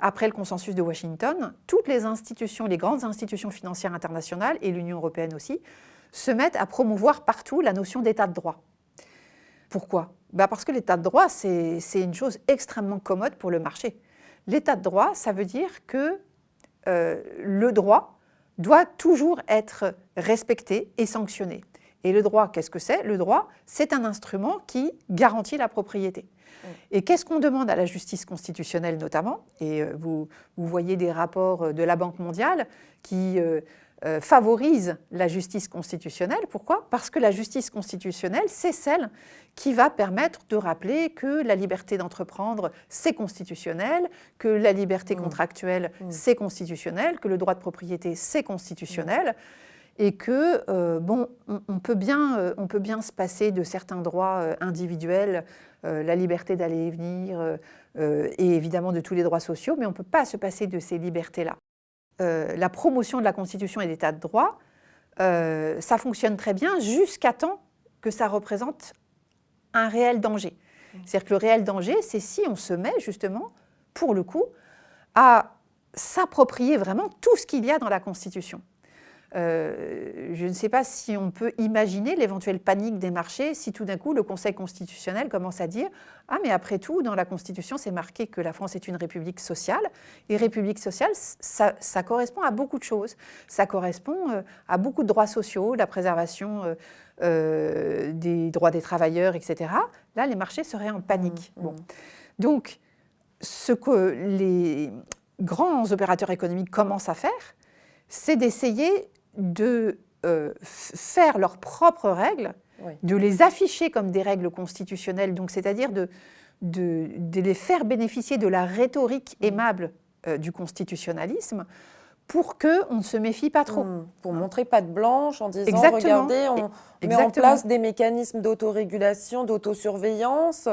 après le consensus de Washington, toutes les institutions, les grandes institutions financières internationales, et l'Union européenne aussi, se mettent à promouvoir partout la notion d'état de droit. Pourquoi ? Parce que l'état de droit, c'est une chose extrêmement commode pour le marché. L'état de droit, ça veut dire que le droit doit toujours être respecté et sanctionné. Et le droit, qu'est-ce que c'est ? Le droit, c'est un instrument qui garantit la propriété. Et qu'est-ce qu'on demande à la justice constitutionnelle notamment ? Et vous voyez des rapports de la Banque mondiale qui favorisent la justice constitutionnelle. Pourquoi ? Parce que la justice constitutionnelle, c'est celle qui va permettre de rappeler que la liberté d'entreprendre, c'est constitutionnel, que la liberté contractuelle, c'est constitutionnel, que le droit de propriété, c'est constitutionnel. Et que, on peut bien se passer de certains droits individuels, la liberté d'aller et venir, et évidemment de tous les droits sociaux, mais on ne peut pas se passer de ces libertés-là. La promotion de la Constitution et de l'État de droit, ça fonctionne très bien jusqu'à temps que ça représente un réel danger. C'est-à-dire que le réel danger, c'est si on se met justement, pour le coup, à s'approprier vraiment tout ce qu'il y a dans la Constitution. Je ne sais pas si on peut imaginer l'éventuelle panique des marchés si tout d'un coup le Conseil constitutionnel commence à dire « Ah mais après tout, dans la Constitution, c'est marqué que la France est une république sociale. » Et république sociale, ça correspond à beaucoup de choses. Ça correspond à beaucoup de droits sociaux, la préservation des droits des travailleurs, etc. Là, les marchés seraient en panique. Bon. Donc, ce que les grands opérateurs économiques commencent à faire, c'est d'essayer de faire leurs propres règles, de les afficher comme des règles constitutionnelles, donc c'est-à-dire de les faire bénéficier de la rhétorique aimable du constitutionnalisme pour qu'on ne se méfie pas trop. Pour montrer patte blanche en disant « Regardez, on met en place des mécanismes d'autorégulation, d'autosurveillance »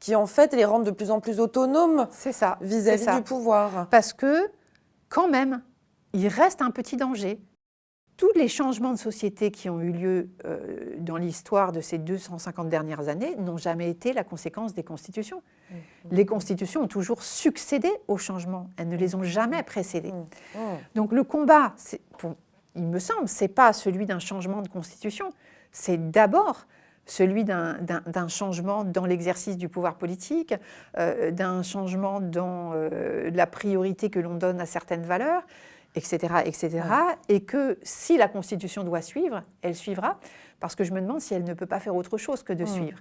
qui en fait les rendent de plus en plus autonomes vis-à-vis du pouvoir. Parce que, quand même, il reste un petit danger. Tous les changements de société qui ont eu lieu dans l'histoire de ces 250 dernières années n'ont jamais été la conséquence des constitutions. Les constitutions ont toujours succédé aux changements, elles ne les ont jamais précédés. Donc le combat, il me semble, ce n'est pas celui d'un changement de constitution, c'est d'abord celui d'un changement dans l'exercice du pouvoir politique, d'un changement dans la priorité que l'on donne à certaines valeurs, etc., etc. Et que si la Constitution doit suivre, elle suivra, parce que je me demande si elle ne peut pas faire autre chose que de suivre.